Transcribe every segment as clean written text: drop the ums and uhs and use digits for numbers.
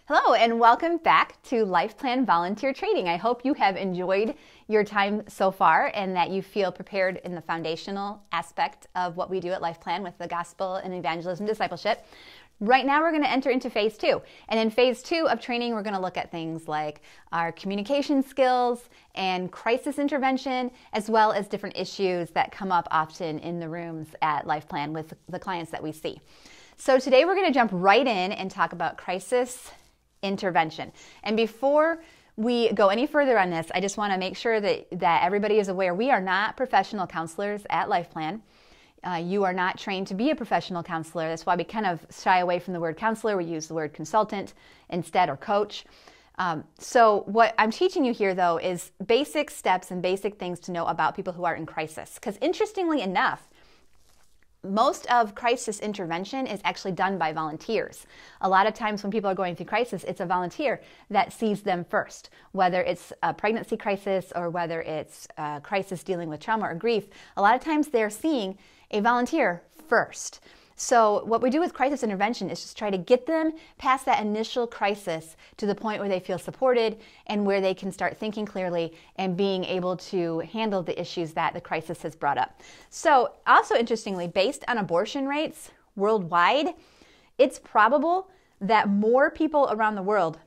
Hello and welcome back to LifePlan Volunteer Training. I hope you have enjoyed your time so far and that you feel prepared in the foundational aspect of what we do at LifePlan with the gospel and evangelism discipleship. Right now we're going to enter into phase 2. And in phase 2 of training, we're going to look at things like our communication skills and crisis intervention, as well as different issues that come up often in the rooms at LifePlan with the clients that we see. So today we're going to jump right in and talk about crisis intervention. And before we go any further on this, I just want to make sure that everybody is aware we are not professional counselors at LifePlan. You are not trained to be a professional counselor. That's why we kind of shy away from the word counselor. We use the word consultant instead, or coach. So what I'm teaching you here, though, is basic steps and basic things to know about people who are in crisis. Because interestingly enough, most of crisis intervention is actually done by volunteers. A lot of times when people are going through crisis, it's a volunteer that sees them first, whether it's a pregnancy crisis or whether it's a crisis dealing with trauma or grief. A lot of times they're seeing a volunteer first. So what we do with crisis intervention is just try to get them past that initial crisis to the point where they feel supported and where they can start thinking clearly and being able to handle the issues that the crisis has brought up. So also interestingly, based on abortion rates worldwide, it's probable that more people around the world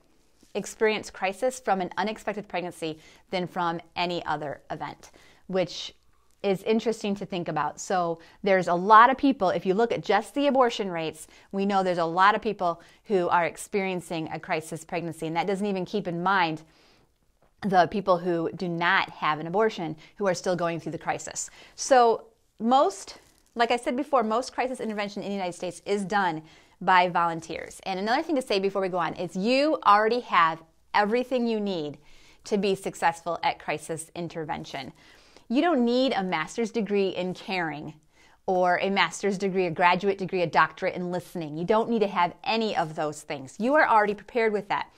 experience crisis from an unexpected pregnancy than from any other event, which is interesting to think about. So there's a lot of people, if you look at just the abortion rates, we know there's a lot of people who are experiencing a crisis pregnancy, and that doesn't even keep in mind the people who do not have an abortion who are still going through the crisis. So like I said before, most crisis intervention in the United States is done by volunteers. And another thing to say before we go on is you already have everything you need to be successful at crisis intervention. You don't need a master's degree in caring or a master's degree, a graduate degree, a doctorate in listening. You don't need to have any of those things. You are already prepared with that.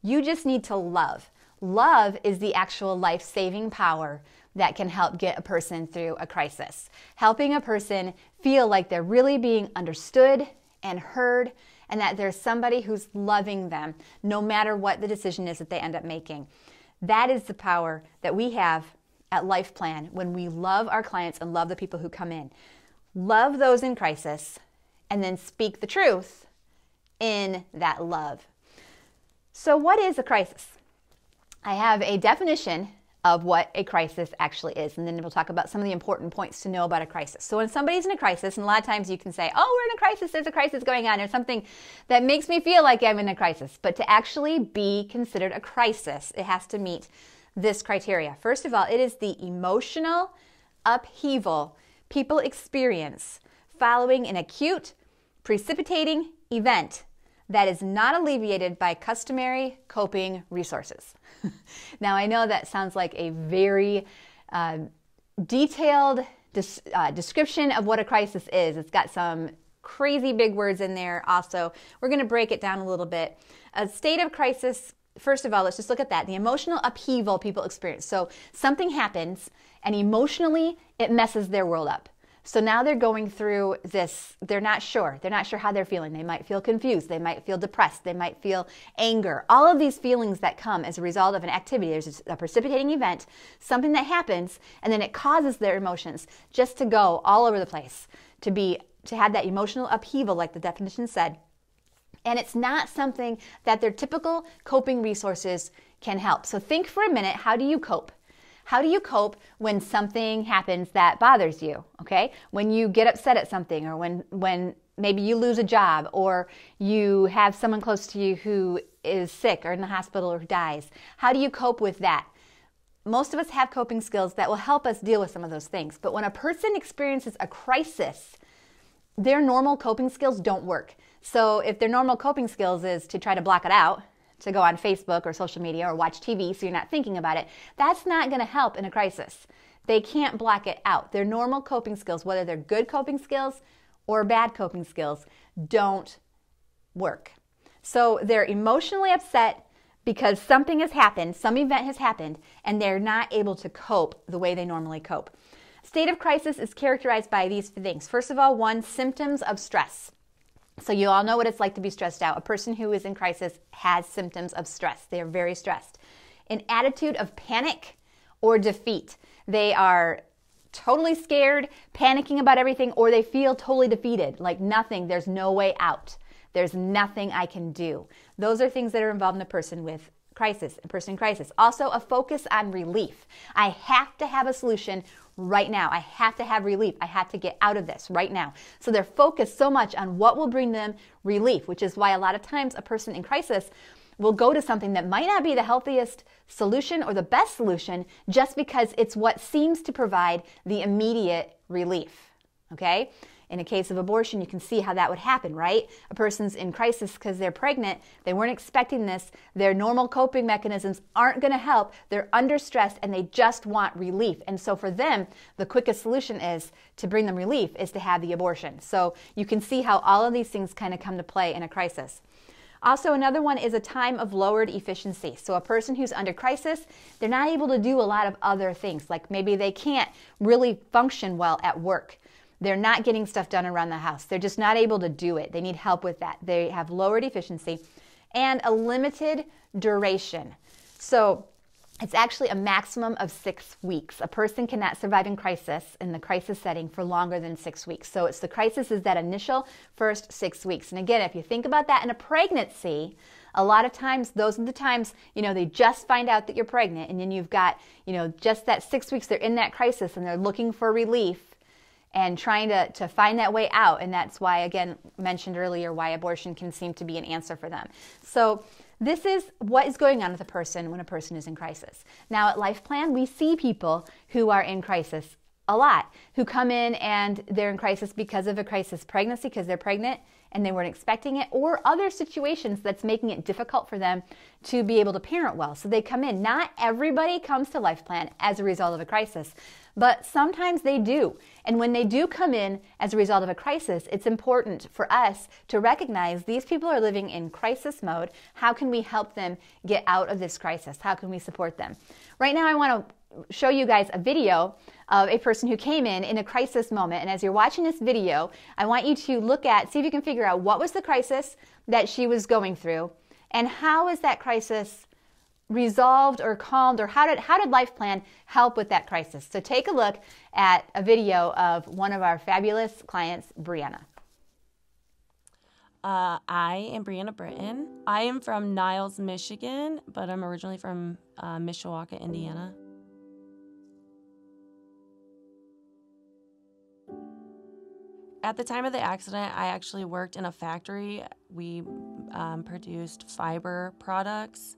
You just need to love. Love is the actual life-saving power that can help get a person through a crisis. Helping a person feel like they're really being understood and heard, and that there's somebody who's loving them, no matter what the decision is that they end up making. That is the power that we have at LifePlan when we love our clients and love the people who come in. Love those in crisis and then speak the truth in that love. So what is a crisis? I have a definition of what a crisis actually is, and then we'll talk about some of the important points to know about a crisis. So when somebody's in a crisis, and a lot of times you can say, oh, we're in a crisis, there's a crisis going on, there's something that makes me feel like I'm in a crisis. But to actually be considered a crisis, it has to meet this criteria. First of all, it is the emotional upheaval people experience following an acute, precipitating event that is not alleviated by customary coping resources. Now, I know that sounds like a very detailed description of what a crisis is. It's got some crazy big words in there also. We're going to break it down a little bit. A state of crisis, first of all, let's just look at that. The emotional upheaval people experience. So something happens and emotionally it messes their world up. So now they're going through this, they're not sure how they're feeling. They might feel confused, they might feel depressed, they might feel anger. All of these feelings that come as a result of an activity. There's a precipitating event, something that happens, and then it causes their emotions just to go all over the place, to have that emotional upheaval like the definition said. And it's not something that their typical coping resources can help. So think for a minute, how do you cope? How do you cope when something happens that bothers you, okay? When you get upset at something, or when maybe you lose a job, or you have someone close to you who is sick or in the hospital or who dies. How do you cope with that? Most of us have coping skills that will help us deal with some of those things. But when a person experiences a crisis, their normal coping skills don't work. So if their normal coping skills is to try to block it out, to go on Facebook or social media or watch TV so you're not thinking about it, that's not going to help in a crisis. They can't block it out. Their normal coping skills, whether they're good coping skills or bad coping skills, don't work. So they're emotionally upset because something has happened, some event has happened, and they're not able to cope the way they normally cope. State of crisis is characterized by these things. First of all, one, symptoms of stress. So you all know what it's like to be stressed out. A person who is in crisis has symptoms of stress. They are very stressed. An attitude of panic or defeat. They are totally scared, panicking about everything, or they feel totally defeated, like nothing, there's no way out. There's nothing I can do. Those are things that are involved in a person with crisis, a person in crisis. Also, a focus on relief. I have to have a solution right now. I have to have relief. I have to get out of this right now. So they're focused so much on what will bring them relief, which is why a lot of times a person in crisis will go to something that might not be the healthiest solution or the best solution just because it's what seems to provide the immediate relief, okay? In a case of abortion, you can see how that would happen, right? A person's in crisis because they're pregnant, they weren't expecting this, their normal coping mechanisms aren't going to help, they're under stress, and they just want relief. And so for them, the quickest solution is to bring them relief is to have the abortion. So you can see how all of these things kind of come to play in a crisis. Also, another one is a time of lowered efficiency. So a person who's under crisis, they're not able to do a lot of other things. Like maybe they can't really function well at work. They're not getting stuff done around the house. They're just not able to do it. They need help with that. They have lowered efficiency and a limited duration. So it's actually a maximum of 6 weeks. A person cannot survive in the crisis setting for longer than 6 weeks. So it's the crisis is that initial first 6 weeks. And again, if you think about that in a pregnancy, a lot of times, those are the times, they just find out that you're pregnant, and then you've got, just that 6 weeks, they're in that crisis and they're looking for relief and trying to find that way out. And that's why, again, mentioned earlier, why abortion can seem to be an answer for them. So this is what is going on with a person when a person is in crisis. Now at LifePlan, we see people who are in crisis a lot, who come in and they're in crisis because of a crisis pregnancy, because they're pregnant and they weren't expecting it, or other situations that's making it difficult for them to be able to parent well. So they come in. Not everybody comes to LifePlan as a result of a crisis, but sometimes they do. And when they do come in as a result of a crisis, it's important for us to recognize these people are living in crisis mode. How can we help them get out of this crisis? How can we support them? Right now, I want to show you guys a video of a person who came in a crisis moment. And as you're watching this video, I want you to see if you can figure out what was the crisis that she was going through and how is that crisis resolved or calmed, or how did LifePlan help with that crisis? So take a look at a video of one of our fabulous clients, Brianna. I am Brianna Britton. I am from Niles, Michigan, but I'm originally from Mishawaka, Indiana. At the time of the accident, I actually worked in a factory. We produced fiber products.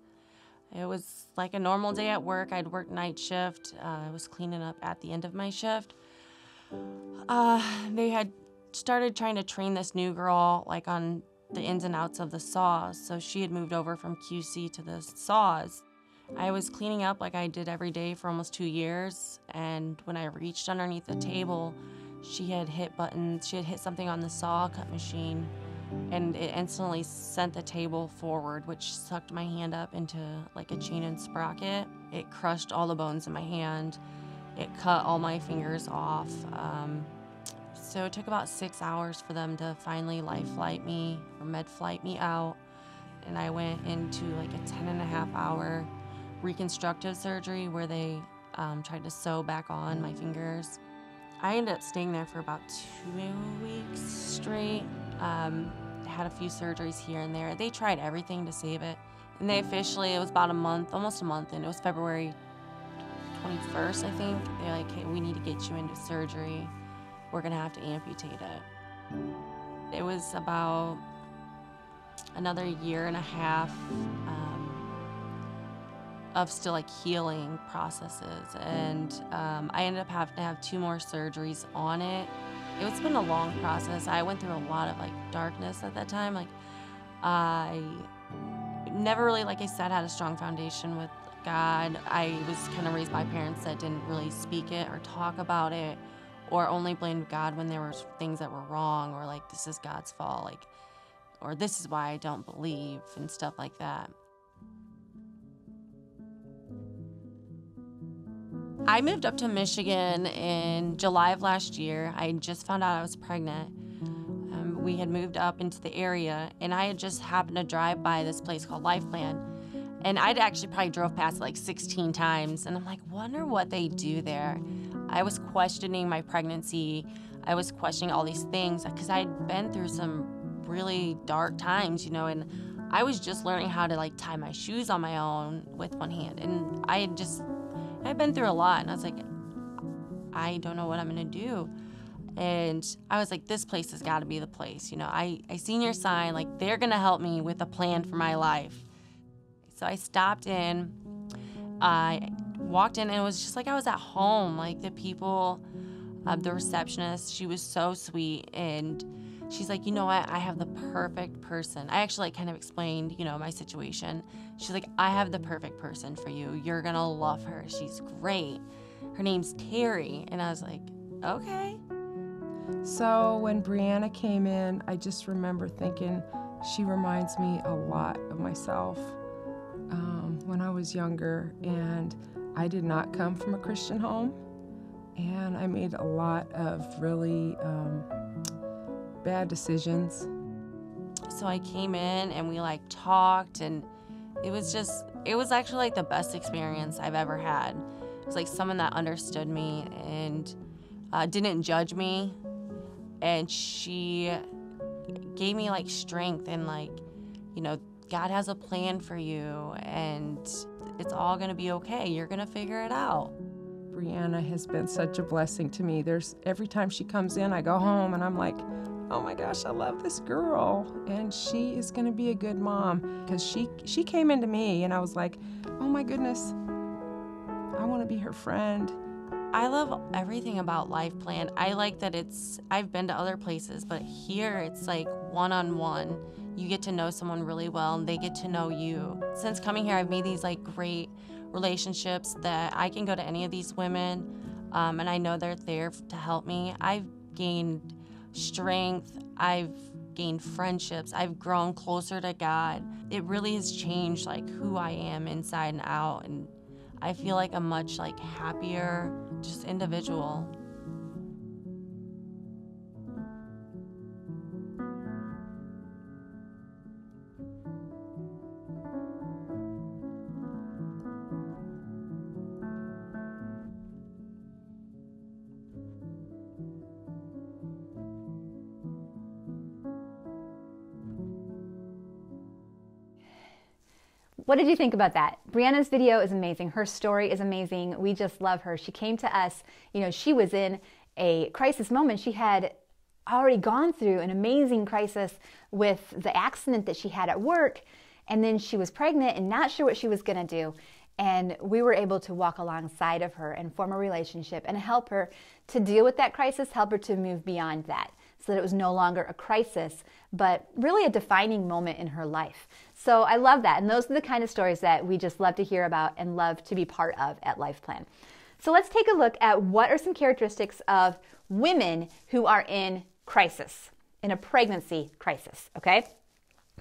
It was like a normal day at work. I'd worked night shift. I was cleaning up at the end of my shift. They had started trying to train this new girl like on the ins and outs of the saws. So she had moved over from QC to the saws. I was cleaning up like I did every day for almost 2 years. And when I reached underneath the table, she had hit buttons. She had hit something on the saw cut machine, and it instantly sent the table forward, which sucked my hand up into like a chain and sprocket. It crushed all the bones in my hand. It cut all my fingers off. So it took about 6 hours for them to finally life flight me or med flight me out. And I went into like a 10.5-hour reconstructive surgery where they tried to sew back on my fingers. I ended up staying there for about 2 weeks straight. Had a few surgeries here and there. They tried everything to save it. And they officially, it was about a month, almost a month, and it was February 21st, I think. They're like, hey, we need to get you into surgery. We're gonna have to amputate it. It was about another 1.5 years of still like healing processes. And I ended up having to have 2 more surgeries on it. It's been a long process. I went through a lot of like darkness at that time. Like I never really, like I said, had a strong foundation with God. I was kind of raised by parents that didn't really speak it or talk about it, or only blamed God when there were things that were wrong, or like this is God's fault, like, or this is why I don't believe, and stuff like that. I moved up to Michigan in July of last year. I just found out I was pregnant. we had moved up into the area, and I had just happened to drive by this place called LifePlan. And I'd actually probably drove past it like 16 times, and I'm like, wonder what they do there. I was questioning my pregnancy. I was questioning all these things because I'd been through some really dark times, you know, and I was just learning how to like tie my shoes on my own with one hand. And I'd been through a lot, and I was like, I don't know what I'm gonna do. And I was like, this place has got to be the place. You know, I seen your sign, like they're gonna help me with a plan for my life. So I stopped in, I walked in, and it was just like I was at home. Like the people, the receptionist, she was so sweet, and she's like, you know what, I have the perfect person. I actually like kind of explained, you know, my situation. She's like, I have the perfect person for you. You're gonna love her. She's great. Her name's Terry. And I was like, okay. So when Brianna came in, I just remember thinking she reminds me a lot of myself when I was younger, and I did not come from a Christian home, and I made a lot of really bad decisions. So I came in and we like talked, and it was actually like the best experience I've ever had. It was like someone that understood me and didn't judge me, and she gave me like strength and like, you know, God has a plan for you and it's all gonna be okay. You're gonna figure it out. Brianna has been such a blessing to me. Every time she comes in, I go home and I'm like, oh my gosh, I love this girl, and she is gonna be a good mom. Because she came into me and I was like, oh my goodness, I wanna be her friend. I love everything about LifePlan. I like that I've been to other places, but here it's like one-on-one. You get to know someone really well and they get to know you. Since coming here, I've made these like great relationships that I can go to any of these women, and I know they're there to help me. I've gained strength, I've gained friendships, I've grown closer to God. It really has changed like who I am inside and out, and I feel like a much like happier just individual. What did you think about that? Brianna's video is amazing. Her story is amazing. We just love her. She came to us, you know, she was in a crisis moment. She had already gone through an amazing crisis with the accident that she had at work, and then she was pregnant and not sure what she was gonna do. And we were able to walk alongside of her and form a relationship and help her to deal with that crisis, help her to move beyond that, so that it was no longer a crisis, but really a defining moment in her life. So I love that. And those are the kind of stories that we just love to hear about and love to be part of at LifePlan. So let's take a look at what are some characteristics of women who are in crisis, in a pregnancy crisis, okay?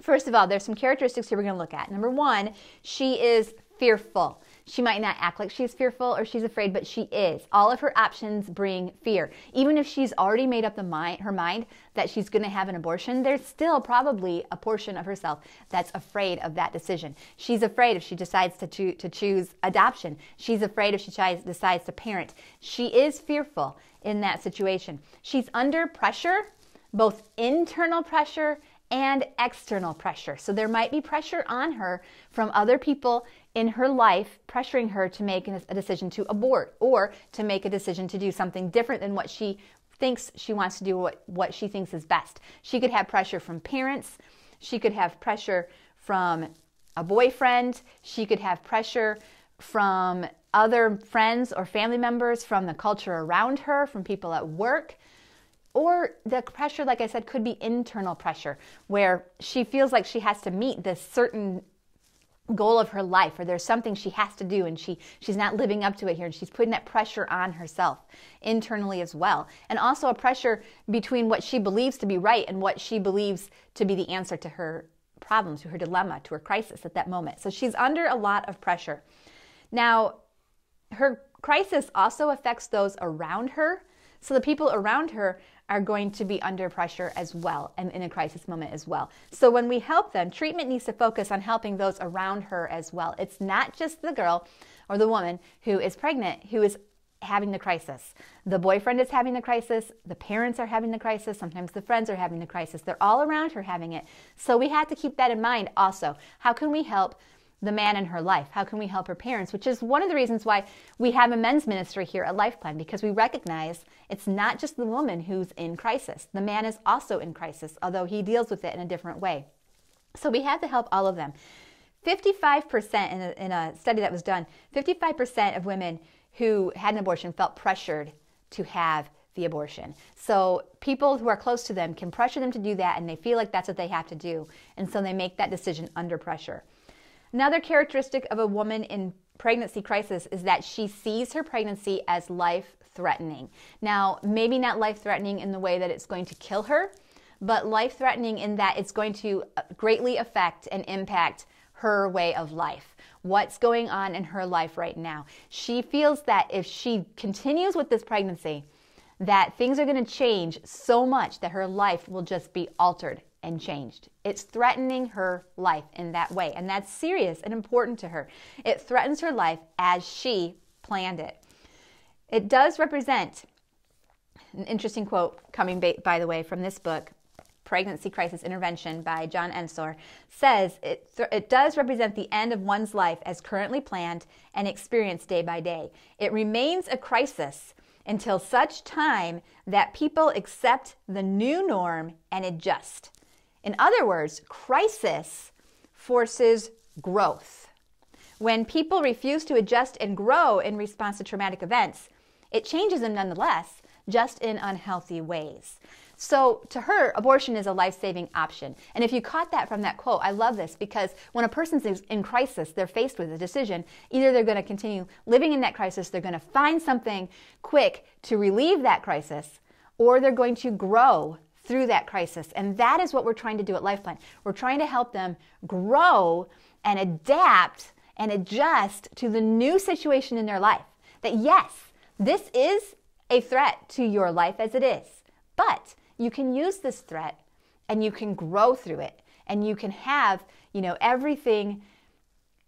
First of all, there's some characteristics here we're going to look at. Number one, she is fearful. She might not act like she's fearful or she's afraid, but she is. All of her options bring fear. Even if she's already made up her mind that she's going to have an abortion, there's still probably a portion of herself that's afraid of that decision. She's afraid if she decides to choose adoption. She's afraid if she decides to parent. She is fearful in that situation. She's under pressure, both internal pressure and external pressure. So there might be pressure on her from other people in her life pressuring her to make a decision to abort or to make a decision to do something different than what she thinks she wants to do, what she thinks is best. She could have pressure from parents. She could have pressure from a boyfriend. She could have pressure from other friends or family members, from the culture around her, from people at work. Or the pressure, like I said, could be internal pressure, where she feels like she has to meet this certain goal of her life, or there's something she has to do and she's not living up to it here, and she's putting that pressure on herself internally as well. And also a pressure between what she believes to be right and what she believes to be the answer to her problem, to her dilemma, to her crisis at that moment. So she's under a lot of pressure. Now, her crisis also affects those around her. So the people around her are going to be under pressure as well and in a crisis moment as well. So when we help them, treatment needs to focus on helping those around her as well. It's not just the girl or the woman who is pregnant who is having the crisis. The boyfriend is having the crisis. The parents are having the crisis. Sometimes the friends are having the crisis. They're all around her having it. So we have to keep that in mind also. How can we help the man in her life? How can we help her parents? Which is one of the reasons why we have a men's ministry here at LifePlan, because we recognize it's not just the woman who's in crisis. The man is also in crisis, although he deals with it in a different way. So we have to help all of them. 55% in a study that was done, 55% of women who had an abortion felt pressured to have the abortion. So people who are close to them can pressure them to do that, and they feel like that's what they have to do. And so they make that decision under pressure. Another characteristic of a woman in pregnancy crisis is that she sees her pregnancy as life-threatening. Now, maybe not life-threatening in the way that it's going to kill her, but life-threatening in that it's going to greatly affect and impact her way of life. What's going on in her life right now? She feels that if she continues with this pregnancy, that things are going to change so much that her life will just be altered and changed. It's threatening her life in that way, and that's serious and important to her. It threatens her life as she planned it. It does represent, an interesting quote coming, by the way, from this book, Pregnancy Crisis Intervention by John Ensor, says it does represent the end of one's life as currently planned and experienced day by day. It remains a crisis until such time that people accept the new norm and adjust. In other words, crisis forces growth. When people refuse to adjust and grow in response to traumatic events, it changes them nonetheless, just in unhealthy ways. So to her, abortion is a life-saving option. And if you caught that from that quote, I love this, because when a person's in crisis, they're faced with a decision. Either they're going to continue living in that crisis, they're going to find something quick to relieve that crisis, or they're going to grow through that crisis. And that is what we're trying to do at LifePlan. We're trying to help them grow and adapt and adjust to the new situation in their life. That yes, this is a threat to your life as it is, but you can use this threat and you can grow through it, and you can have, everything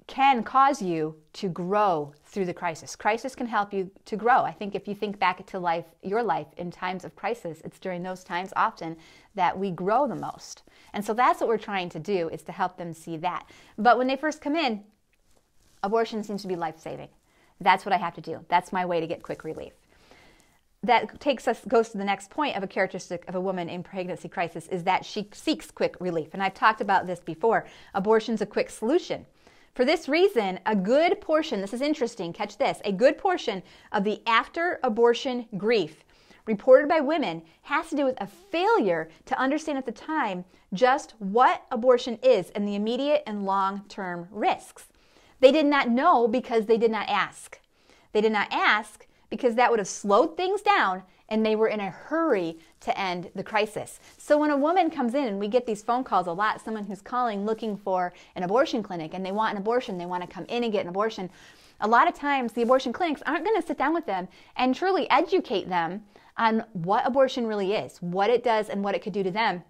can cause you to grow through the crisis. Crisis can help you to grow. I think if you think back to your life in times of crisis, it's during those times often that we grow the most. And so that's what we're trying to do, is to help them see that. But when they first come in, abortion seems to be life-saving. That's what I have to do. That's my way to get quick relief. That goes to the next point of a characteristic of a woman in pregnancy crisis, is that she seeks quick relief. And I've talked about this before. Abortion's a quick solution. For this reason, a good portion, this is interesting, catch this, a good portion of the after-abortion grief reported by women has to do with a failure to understand at the time just what abortion is and the immediate and long-term risks. They did not know because they did not ask. They did not ask because that would have slowed things down, and they were in a hurry to end the crisis. So when a woman comes in, and we get these phone calls a lot, someone who's calling looking for an abortion clinic, and they want an abortion, they want to come in and get an abortion, a lot of times the abortion clinics aren't going to sit down with them and truly educate them on what abortion really is, what it does, and what it could do to them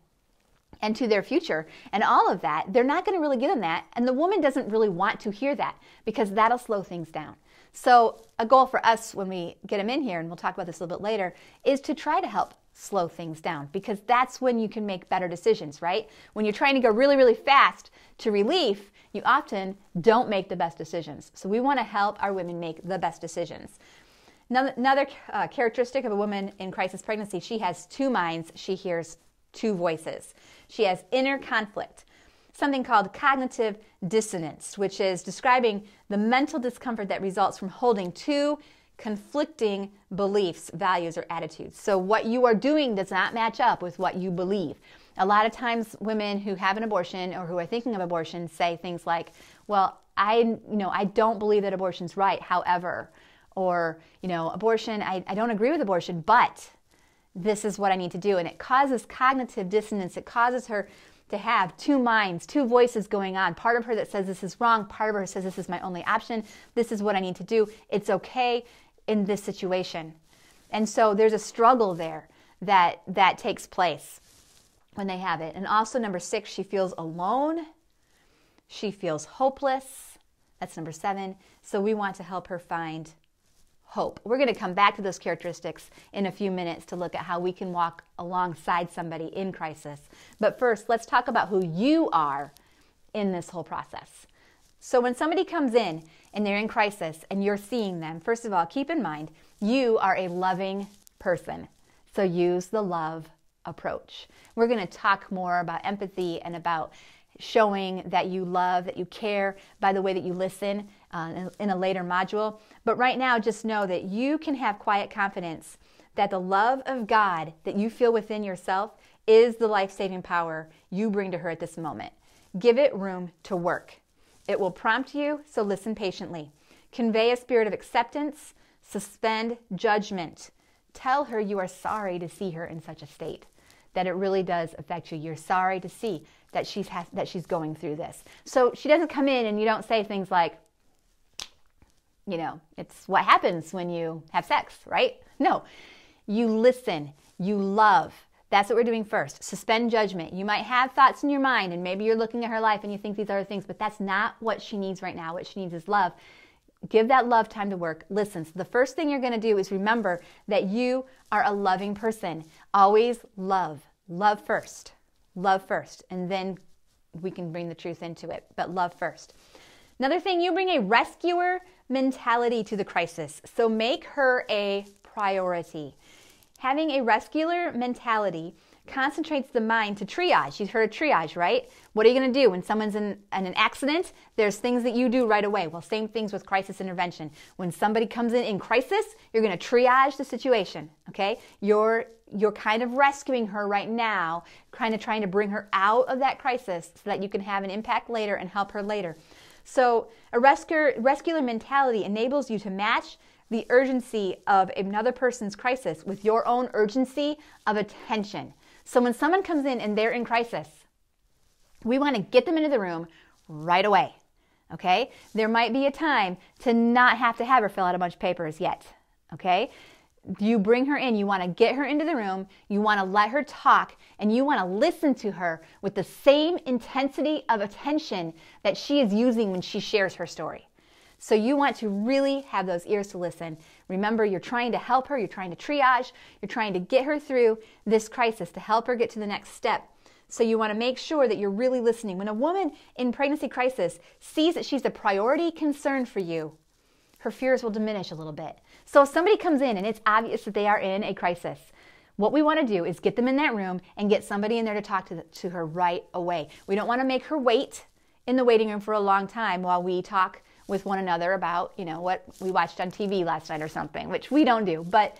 and to their future, and all of that. They're not going to really give them that, and the woman doesn't really want to hear that, because that'll slow things down. So a goal for us when we get them in here, and we'll talk about this a little bit later, is to try to help slow things down, because that's when you can make better decisions, right? When you're trying to go really, really fast to relief, you often don't make the best decisions. So we want to help our women make the best decisions. Another characteristic of a woman in crisis pregnancy, she has two minds, she hears two voices. She has inner conflict, something called cognitive dissonance, which is describing the mental discomfort that results from holding two conflicting beliefs, values, or attitudes. So what you are doing does not match up with what you believe. A lot of times women who have an abortion or who are thinking of abortion say things like, well, I don't believe that abortion's right, however, or, abortion, I don't agree with abortion, but this is what I need to do. And it causes cognitive dissonance. It causes her to have two minds, two voices going on. Part of her that says this is wrong, part of her says this is my only option, this is what I need to do, it's okay in this situation. And so there's a struggle there that takes place when they have it. And also number 6, she feels alone. She feels hopeless. That's number 7. So we want to help her find hope. We're going to come back to those characteristics in a few minutes to look at how we can walk alongside somebody in crisis. But first, let's talk about who you are in this whole process. So when somebody comes in and they're in crisis and you're seeing them, first of all, keep in mind, you are a loving person. So use the love approach. We're going to talk more about empathy and about showing that you love, that you care by the way that you listen in a later module. But right now, just know that you can have quiet confidence that the love of God that you feel within yourself is the life-saving power you bring to her at this moment. Give it room to work. It will prompt you, so listen patiently. Convey a spirit of acceptance. Suspend judgment. Tell her you are sorry to see her in such a state, that it really does affect you. You're sorry to see that she's going through this. So she doesn't come in and you don't say things like, you know, it's what happens when you have sex, right? No, you listen, you love. That's what we're doing first. Suspend judgment. You might have thoughts in your mind and maybe you're looking at her life and you think these are things, but that's not what she needs right now. What she needs is love. Give that love time to work. Listen. So the first thing you're going to do is remember that you are a loving person. Always love. Love first. Love first. And then we can bring the truth into it. But love first. Another thing, you bring a rescuer mentality to the crisis. So make her a priority. Having a rescuer mentality concentrates the mind to triage. You've heard of triage, right? What are you going to do when someone's in an accident? There's things that you do right away. Well, same things with crisis intervention. When somebody comes in crisis, you're going to triage the situation, okay? You're kind of rescuing her right now, kind of trying to bring her out of that crisis so that you can have an impact later and help her later. So a rescuer mentality enables you to match the urgency of another person's crisis with your own urgency of attention. So when someone comes in and they're in crisis, we want to get them into the room right away, okay? There might be a time to not have to have her fill out a bunch of papers yet, okay? You bring her in, you want to get her into the room, you want to let her talk, and you want to listen to her with the same intensity of attention that she is using when she shares her story. So you want to really have those ears to listen. Remember, you're trying to help her, you're trying to triage, you're trying to get her through this crisis to help her get to the next step. So you want to make sure that you're really listening. When a woman in pregnancy crisis sees that she's a priority concern for you, her fears will diminish a little bit. So if somebody comes in and it's obvious that they are in a crisis, what we want to do is get them in that room and get somebody in there to talk to her right away. We don't want to make her wait in the waiting room for a long time while we talk with one another about, you know, what we watched on TV last night or something, which we don't do. But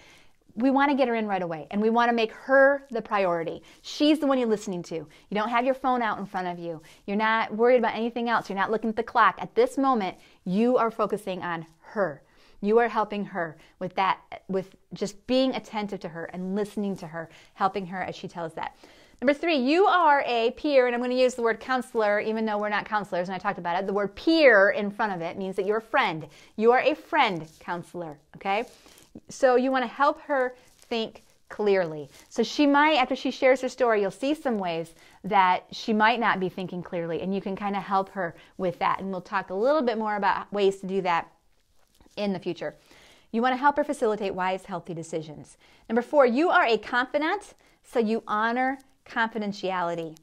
we want to get her in right away, and we want to make her the priority. She's the one you're listening to. You don't have your phone out in front of you. You're not worried about anything else. You're not looking at the clock. At this moment, you are focusing on her. You are helping her with that, with just being attentive to her and listening to her, helping her as she tells that. Number 3, you are a peer, and I'm going to use the word counselor, even though we're not counselors, and I talked about it. The word peer in front of it means that you're a friend. You are a friend counselor, okay? So you want to help her think clearly. So she might, after she shares her story, you'll see some ways that she might not be thinking clearly, and you can kind of help her with that. And we'll talk a little bit more about ways to do that in the future. You want to help her facilitate wise, healthy decisions. Number 4, you are a confidant, so you honor confidentiality.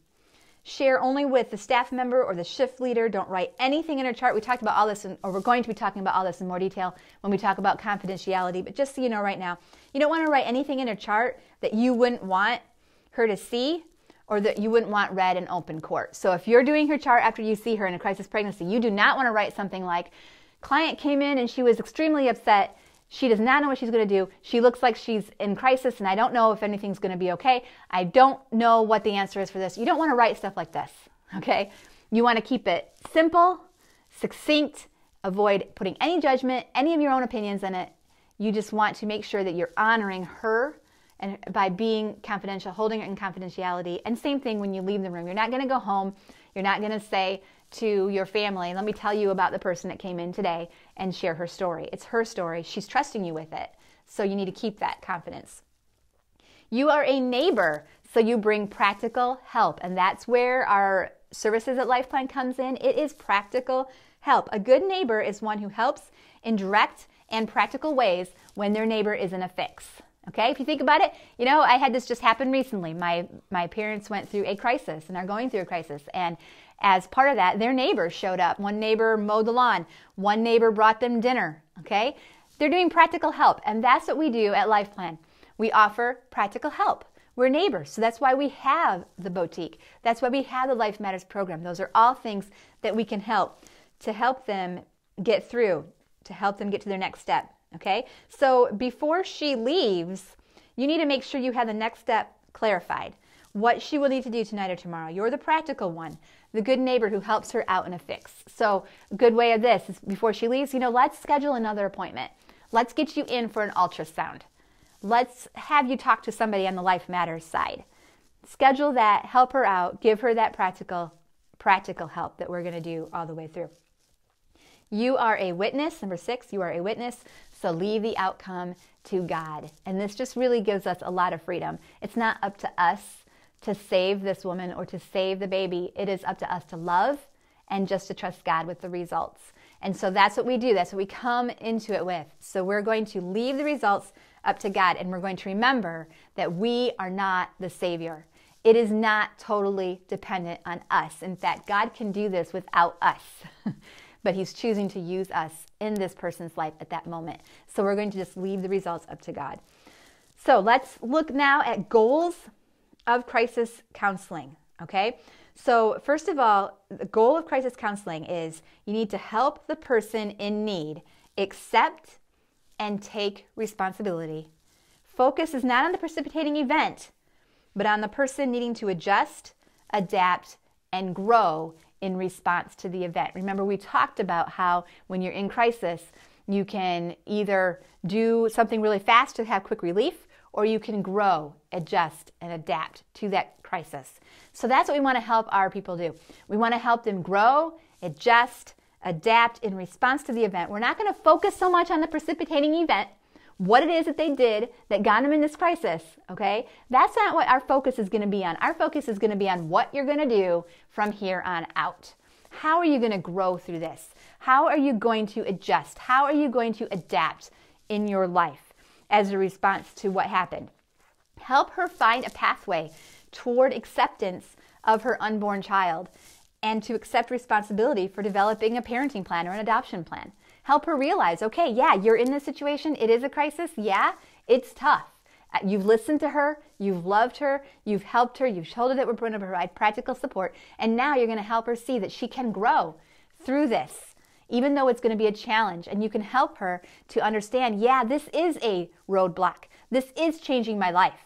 Share only with the staff member or the shift leader. Don't write anything in her chart. We talked about all this, or we're going to be talking about all this in more detail when we talk about confidentiality. But just so you know right now, you don't want to write anything in her chart that you wouldn't want her to see or that you wouldn't want read in open court. So if you're doing her chart after you see her in a crisis pregnancy, you do not want to write something like, client came in and she was extremely upset. She does not know what she's going to do. She looks like she's in crisis, and I don't know if anything's going to be okay. I don't know what the answer is for this. You don't want to write stuff like this, okay? You want to keep it simple, succinct, avoid putting any judgment, any of your own opinions in it. You just want to make sure that you're honoring her and by being confidential, holding her in confidentiality. And same thing when you leave the room. You're not going to go home. You're not going to say to your family, let me tell you about the person that came in today and share her story. It's her story. She's trusting you with it. So you need to keep that confidence. You are a neighbor, so you bring practical help. And that's where our services at LifePlan comes in. It is practical help. A good neighbor is one who helps in direct and practical ways when their neighbor is in a fix. Okay, if you think about it, I had this just happen recently. My parents went through a crisis and are going through a crisis. And as part of that, their neighbors showed up. One neighbor mowed the lawn. One neighbor brought them dinner. Okay, they're doing practical help. And that's what we do at LifePlan. We offer practical help. We're neighbors. So that's why we have the boutique. That's why we have the Life Matters program. Those are all things that we can help to help them get through, to help them get to their next step. Okay, so before she leaves, you need to make sure you have the next step clarified. What she will need to do tonight or tomorrow. You're the practical one, the good neighbor who helps her out in a fix. So a good way of this is before she leaves, let's schedule another appointment. Let's get you in for an ultrasound. Let's have you talk to somebody on the Life Matters side. Schedule that, help her out, give her that practical help that we're going to do all the way through. You are a witness. Number 6, you are a witness. So leave the outcome to God. And this just really gives us a lot of freedom. It's not up to us to save this woman or to save the baby. It is up to us to love and just to trust God with the results. And so that's what we do. That's what we come into it with. So we're going to leave the results up to God, and we're going to remember that we are not the Savior. It is not totally dependent on us. In fact, God can do this without us. But he's choosing to use us in this person's life at that moment. So we're going to just leave the results up to God. So let's look now at goals of crisis counseling, okay? So first of all, the goal of crisis counseling is you need to help the person in need accept and take responsibility. Focus is not on the precipitating event, but on the person needing to adjust, adapt, and grow in response to the event. Remember, we talked about how when you're in crisis, you can either do something really fast to have quick relief, or you can grow, adjust, and adapt to that crisis. So that's what we want to help our people do. We want to help them grow, adjust, adapt in response to the event. We're not going to focus so much on the precipitating event, what it is that they did that got them in this crisis, okay? That's not what our focus is going to be on. Our focus is going to be on what you're going to do from here on out. How are you going to grow through this? How are you going to adjust? How are you going to adapt in your life as a response to what happened? Help her find a pathway toward acceptance of her unborn child and to accept responsibility for developing a parenting plan or an adoption plan. Help her realize, okay, yeah, you're in this situation. It is a crisis. Yeah, it's tough. You've listened to her. You've loved her. You've helped her. You've told her that we're going to provide practical support. And now you're going to help her see that she can grow through this, even though it's going to be a challenge. And you can help her to understand, yeah, this is a roadblock. This is changing my life.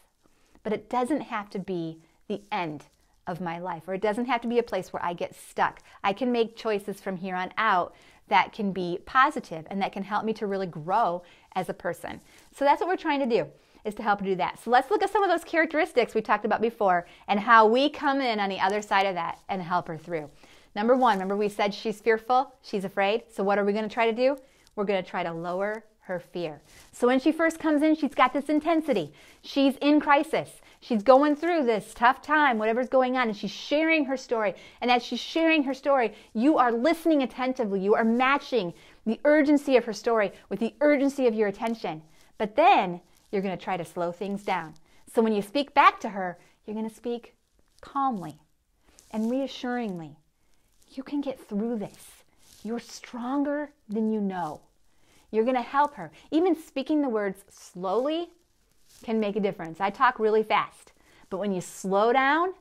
But it doesn't have to be the end of my life, or it doesn't have to be a place where I get stuck. I can make choices from here on out that can be positive and that can help me to really grow as a person. So that's what we're trying to do, is to help her do that. So let's look at some of those characteristics we talked about before and how we come in on the other side of that and help her through. Number 1, remember we said she's fearful, she's afraid. So what are we going to try to do? We're going to try to lower her fear. So when she first comes in, she's got this intensity. She's in crisis. She's going through this tough time, whatever's going on, and she's sharing her story. And as she's sharing her story, you are listening attentively. You are matching the urgency of her story with the urgency of your attention. But then you're going to try to slow things down. So when you speak back to her, you're going to speak calmly and reassuringly. You can get through this. You're stronger than you know. You're going to help her. Even speaking the words slowly can make a difference. I talk really fast, but when you slow down,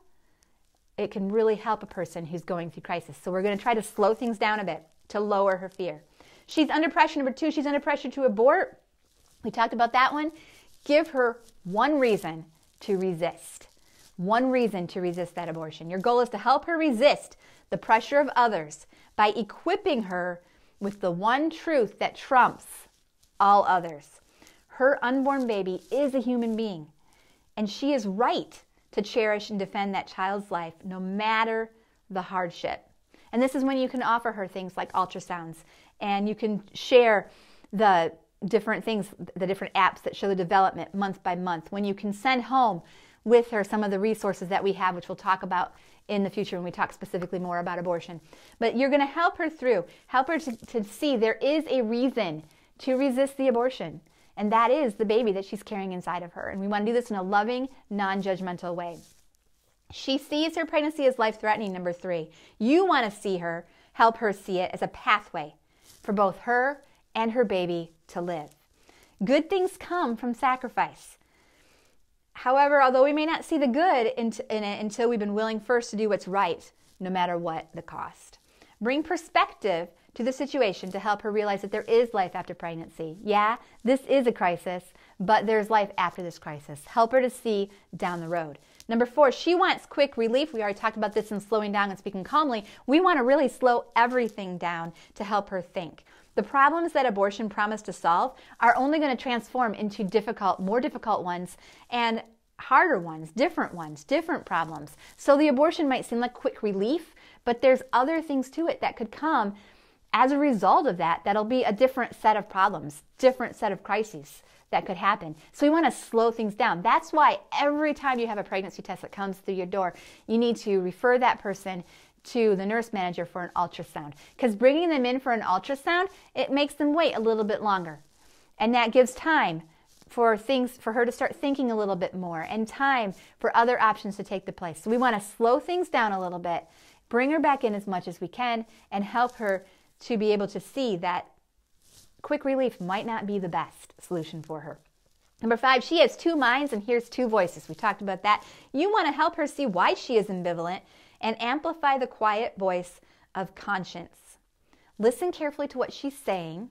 it can really help a person who's going through crisis. So we're going to try to slow things down a bit to lower her fear. She's under pressure. Number 2, she's under pressure to abort. We talked about that one. Give her one reason to resist. One reason to resist that abortion. Your goal is to help her resist the pressure of others by equipping her with the one truth that trumps all others. Her unborn baby is a human being, and she is right to cherish and defend that child's life no matter the hardship. And this is when you can offer her things like ultrasounds, and you can share the different things, the different apps that show the development month by month, when you can send home with her some of the resources that we have, which we'll talk about in the future when we talk specifically more about abortion. But you're going to help her through, help her to see there is a reason to resist the abortion, and that is the baby that she's carrying inside of her. And we want to do this in a loving, non-judgmental way. She sees her pregnancy as life-threatening, number 3. You want to see her, help her see it as a pathway for both her and her baby to live. Good things come from sacrifice. However, although we may not see the good in it until we've been willing first to do what's right, no matter what the cost. Bring perspective to the situation to help her realize that there is life after pregnancy. Yeah, this is a crisis, but there's life after this crisis. Help her to see down the road. Number 4, she wants quick relief. We already talked about this in slowing down and speaking calmly. We want to really slow everything down to help her think. The problems that abortion promised to solve are only going to transform into more difficult ones and harder ones, different problems. So the abortion might seem like quick relief, but there's other things to it that could come as a result of that. That'll be a different set of problems, different set of crises that could happen. So we want to slow things down. That's why every time you have a pregnancy test that comes through your door, you need to refer that person to the nurse manager for an ultrasound. Because bringing them in for an ultrasound, it makes them wait a little bit longer. And that gives time for her to start thinking a little bit more, and time for other options to take the place. So we want to slow things down a little bit, bring her back in as much as we can, and help her to be able to see that quick relief might not be the best solution for her. Number 5, she has 2 minds and hears 2 voices. We talked about that. You want to help her see why she is ambivalent and amplify the quiet voice of conscience. Listen carefully to what she's saying.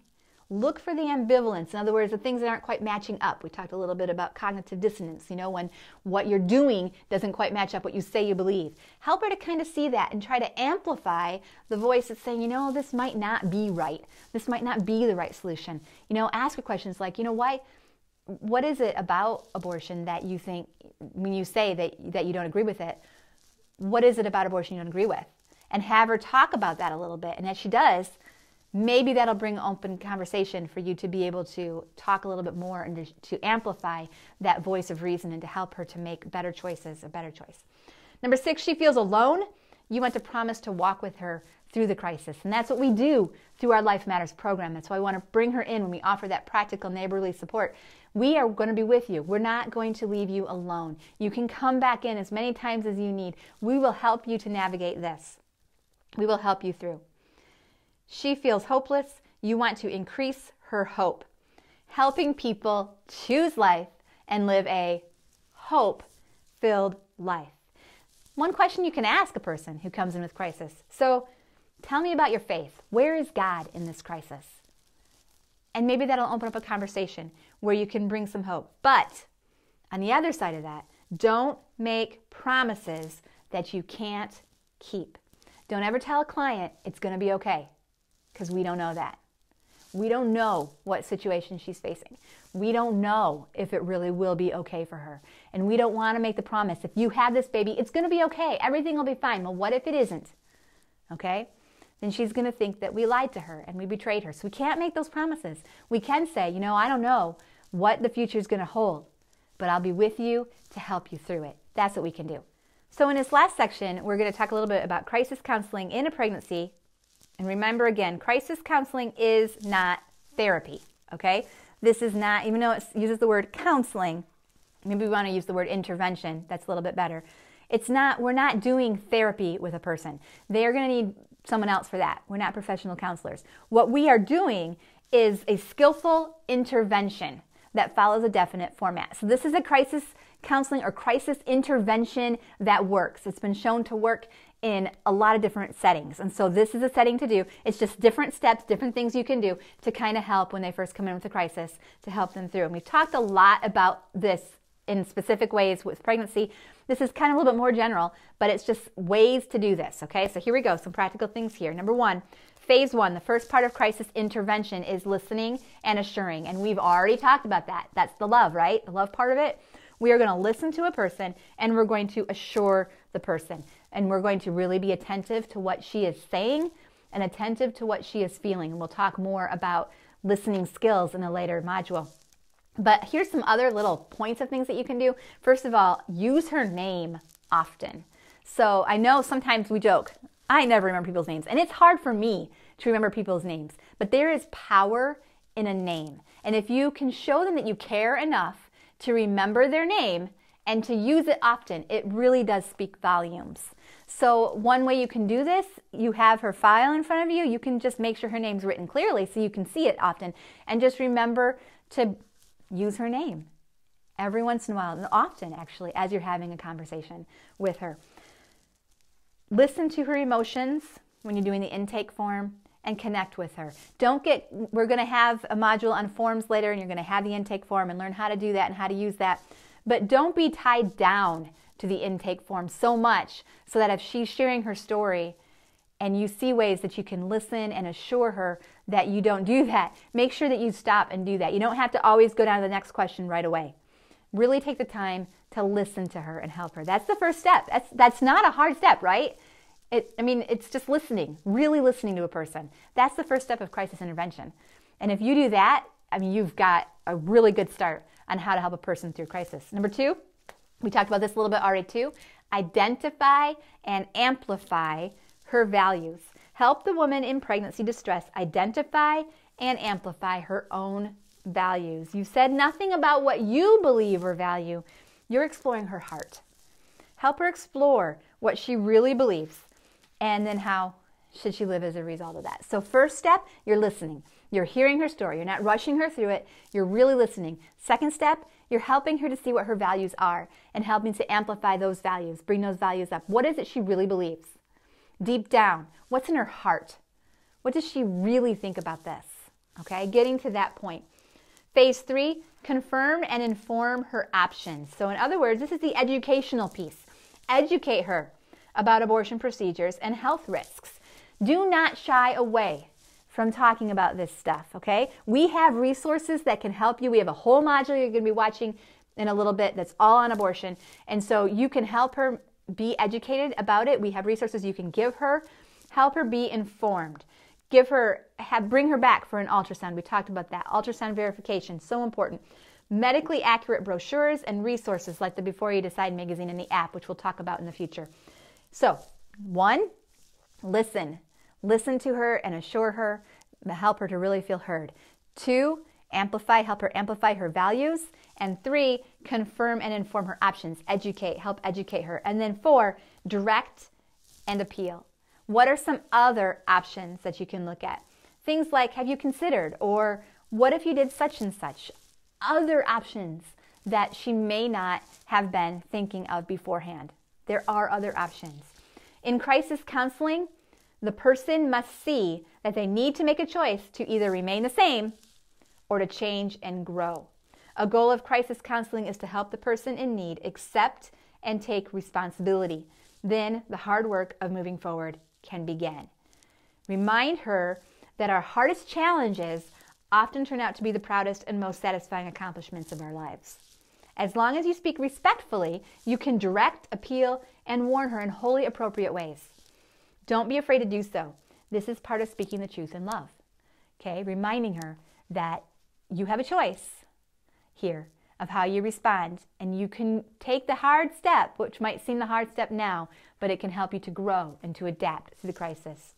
Look for the ambivalence. In other words, the things that aren't quite matching up. We talked a little bit about cognitive dissonance, when what you're doing doesn't quite match up what you say you believe. Help her to kind of see that and try to amplify the voice that's saying, this might not be right. This might not be the right solution. Ask her questions like, what is it about abortion that you think, when you say that you don't agree with it, what is it about abortion you don't agree with? And have her talk about that a little bit. And as she does, maybe that'll bring open conversation for you to be able to talk a little bit more and to amplify that voice of reason and to help her to make better choices, a better choice. Number 6, she feels alone. You want to promise to walk with her through the crisis. And that's what we do through our Life Matters program. That's why we want to bring her in when we offer that practical neighborly support. We are going to be with you. We're not going to leave you alone. You can come back in as many times as you need. We will help you to navigate this. We will help you through. She feels hopeless. You want to increase her hope. Helping people choose life and live a hope-filled life. One question you can ask a person who comes in with crisis. So, tell me about your faith. Where is God in this crisis? And maybe that'll open up a conversation where you can bring some hope. But on the other side of that, don't make promises that you can't keep. Don't ever tell a client it's going to be okay, because we don't know that. We don't know what situation she's facing. We don't know if it really will be okay for her. And we don't want to make the promise, if you have this baby, it's going to be okay. Everything will be fine. Well, what if it isn't? Okay? Then she's going to think that we lied to her and we betrayed her. So we can't make those promises. We can say, I don't know what the future is going to hold, but I'll be with you to help you through it. That's what we can do. So in this last section, we're going to talk a little bit about crisis counseling in a pregnancy. And remember again, crisis counseling is not therapy, okay? This is not, even though it uses the word counseling, maybe we want to use the word intervention. That's a little bit better. We're not doing therapy with a person. They're going to need someone else for that. We're not professional counselors. What we are doing is a skillful intervention that follows a definite format. So this is a crisis counseling or crisis intervention that works. It's been shown to work in a lot of different settings. And so this is a setting to do. It's just different steps, different things you can do to kind of help when they first come in with a crisis, to help them through. And we've talked a lot about this in specific ways with pregnancy. This is kind of a little bit more general, but it's just ways to do this, okay? So here we go, some practical things here. Number 1, phase 1, the first part of crisis intervention is listening and assuring. And we've already talked about that. That's the love, right? The love part of it. We are going to listen to a person and we're going to assure the person. And we're going to really be attentive to what she is saying and attentive to what she is feeling. And we'll talk more about listening skills in a later module. But here's some other little points of things that you can do. First of all, use her name often. So I know sometimes we joke, I never remember people's names, and it's hard for me to remember people's names, but there is power in a name. And if you can show them that you care enough to remember their name and to use it often, it really does speak volumes. So one way you can do this, you have her file in front of you, you can just make sure her name's written clearly so you can see it often, and just remember to use her name every once in a while, and often actually, as you're having a conversation with her. Listen to her emotions when you're doing the intake form and connect with her. We're going to have a module on forms later, and you're going to have the intake form and learn how to do that and how to use that. But don't be tied down to the intake form so much so that if she's sharing her story and you see ways that you can listen and assure her that you don't do that, make sure that you stop and do that. You don't have to always go down to the next question right away. Really take the time to listen to her and help her. That's the first step. That's not a hard step, right? It's just listening, really listening to a person. That's the first step of crisis intervention. And if you do that, you've got a really good start on how to help a person through crisis. Number 2, we talked about this a little bit already too. Identify and amplify her values. Help the woman in pregnancy distress identify and amplify her own values. You said nothing about what you believe or value. You're exploring her heart. Help her explore what she really believes, and then how should she live as a result of that. So first step, you're listening. You're hearing her story. You're not rushing her through it. You're really listening. Second step, you're helping her to see what her values are and helping to amplify those values, bring those values up. What is it she really believes? Deep down, what's in her heart? What does she really think about this? Okay, getting to that point. Phase 3, confirm and inform her options. So in other words, this is the educational piece. Educate her about abortion procedures and health risks. Do not shy away from talking about this stuff, okay? We have resources that can help you. We have a whole module you're going to be watching in a little bit that's all on abortion. And so you can help her be educated about it. We have resources you can give her. Help her be informed. Bring her back for an ultrasound. We talked about that. Ultrasound verification, so important. Medically accurate brochures and resources like the Before You Decide magazine and the app, which we'll talk about in the future. So, 1, listen. Listen to her and assure her, help her to really feel heard. 2, amplify, help her amplify her values. And 3, confirm and inform her options. Educate, help educate her. And then 4, direct and appeal. What are some other options that you can look at? Things like, have you considered? Or what if you did such and such? Other options that she may not have been thinking of beforehand. There are other options. In crisis counseling, the person must see that they need to make a choice to either remain the same or to change and grow. A goal of crisis counseling is to help the person in need accept and take responsibility. Then the hard work of moving forward can begin. Remind her that our hardest challenges often turn out to be the proudest and most satisfying accomplishments of our lives. As long as you speak respectfully, you can direct, appeal, and warn her in wholly appropriate ways. Don't be afraid to do so. This is part of speaking the truth in love. Okay, reminding her that you have a choice here of how you respond, and you can take the hard step, which might seem the hard step now, but it can help you to grow and to adapt to the crisis.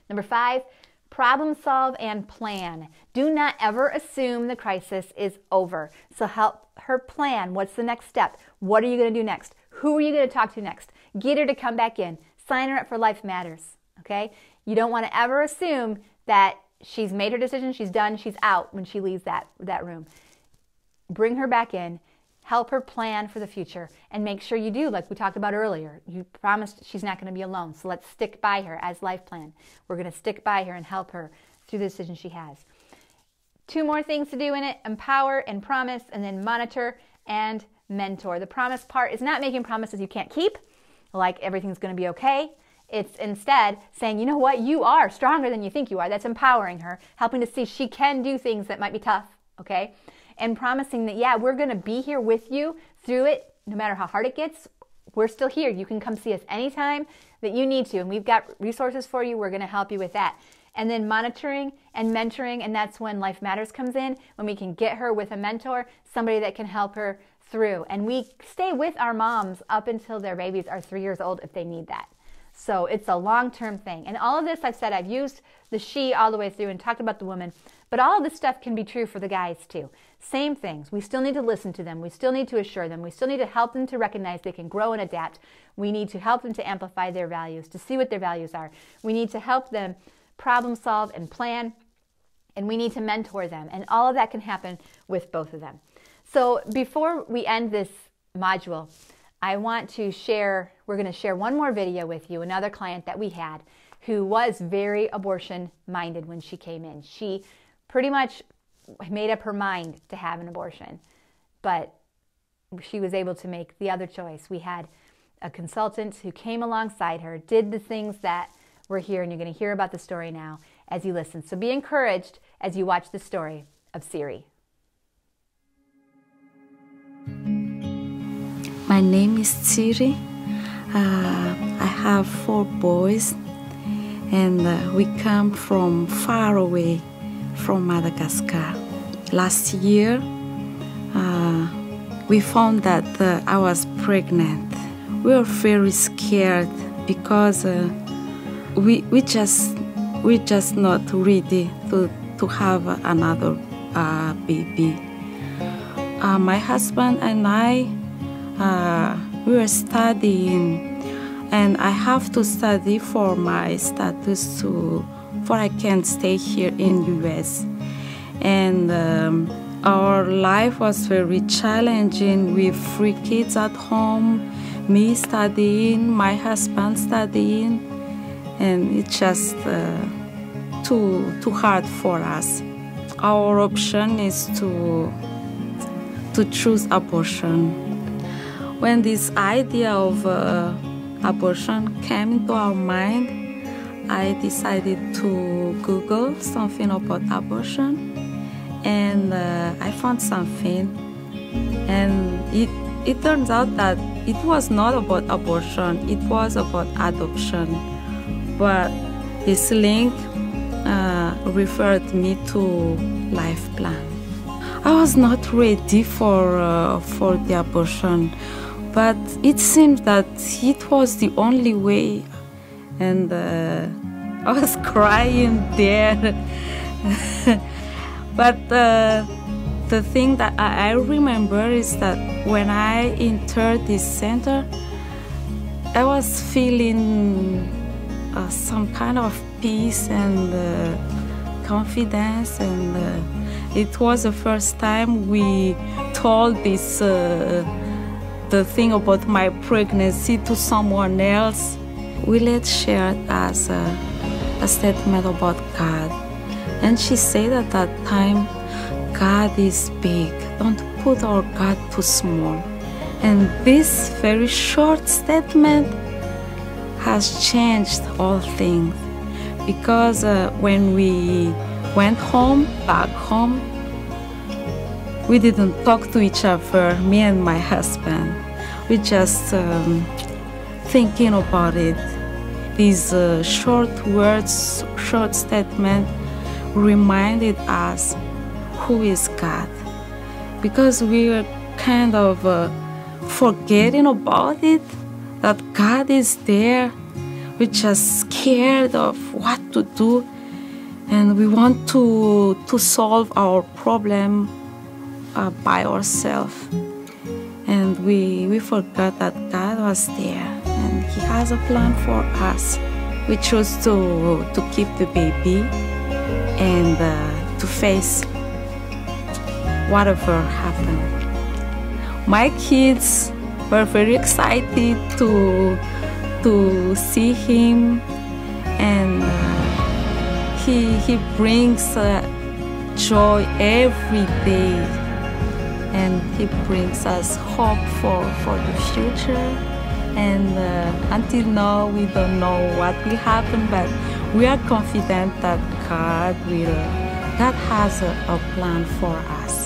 Number 5, problem solve and plan. Do not ever assume the crisis is over. So help her plan. What's the next step? What are you going to do next? Who are you going to talk to next? Get her to come back in. Sign her up for Life Matters. Okay? You don't want to ever assume that she's made her decision, she's done, she's out when she leaves that room. Bring her back in. Help her plan for the future, and make sure you do, like we talked about earlier. You promised she's not going to be alone, so let's stick by her as LifePlan. We're going to stick by her and help her through the decision she has. 2 more things to do in it: empower and promise, and then monitor and mentor. The promise part is not making promises you can't keep, like everything's going to be okay. It's instead saying, you know what, you are stronger than you think you are. That's empowering her, helping to see she can do things that might be tough, okay? And promising that, yeah, we're going to be here with you through it, no matter how hard it gets. We're still here. You can come see us anytime that you need to, and we've got resources for you. We're going to help you with that. and then monitoring and mentoring, and that's when Life Matters comes in, when we can get her with a mentor, somebody that can help her through. And we stay with our moms up until their babies are 3 years old if they need that. So it's a long-term thing. And all of this, I've said, I've used the she all the way through and talked about the woman, but all of this stuff can be true for the guys too. Same things. We still need to listen to them. We still need to assure them. We still need to help them to recognize they can grow and adapt. We need to help them to amplify their values, to see what their values are. We need to help them problem solve and plan, and we need to mentor them. And all of that can happen with both of them. So before we end this module, I want to share, we're going to share one more video with you, another client that we had who was very abortion-minded when she came in. She pretty much made up her mind to have an abortion, but she was able to make the other choice. We had a consultant who came alongside her, did the things that were here, and you're going to hear about the story now as you listen. So be encouraged as you watch the story of Siri. My name is Siri. I have 4 boys, and we come from far away from Madagascar. Last year, we found that I was pregnant. We were very scared because we just not ready to have another baby. My husband and I, we were studying, and I have to study for my status for I can stay here in US. And our life was very challenging with 3 kids at home, me studying, my husband studying, and it's just too hard for us. Our option is to choose abortion. When this idea of abortion came into our mind, I decided to Google something about abortion, and I found something, and it turns out that it was not about abortion, it was about adoption. But this link referred me to LifePlan. I was not ready for the abortion, but it seemed that it was the only way, and I was crying there. But the thing that I remember is that when I entered this center, I was feeling some kind of peace and confidence, and it was the first time we told this the thing about my pregnancy to someone else. Willett shared as a statement about God, and she said at that time, God is big, don't put our God too small. And this very short statement has changed all things, because when we went back home, we didn't talk to each other, me and my husband. We just thinking about it. These short words, short statement reminded us who is God, because we were kind of forgetting about it, that God is there. We're just scared of what to do, and we want to solve our problem by ourselves. And we forgot that God was there, and He has a plan for us. We chose to keep the baby and to face whatever happened. My kids were very excited to see him, and he brings joy every day, and he brings us hope for the future. And until now, we don't know what will happen, but we are confident that God has a plan for us.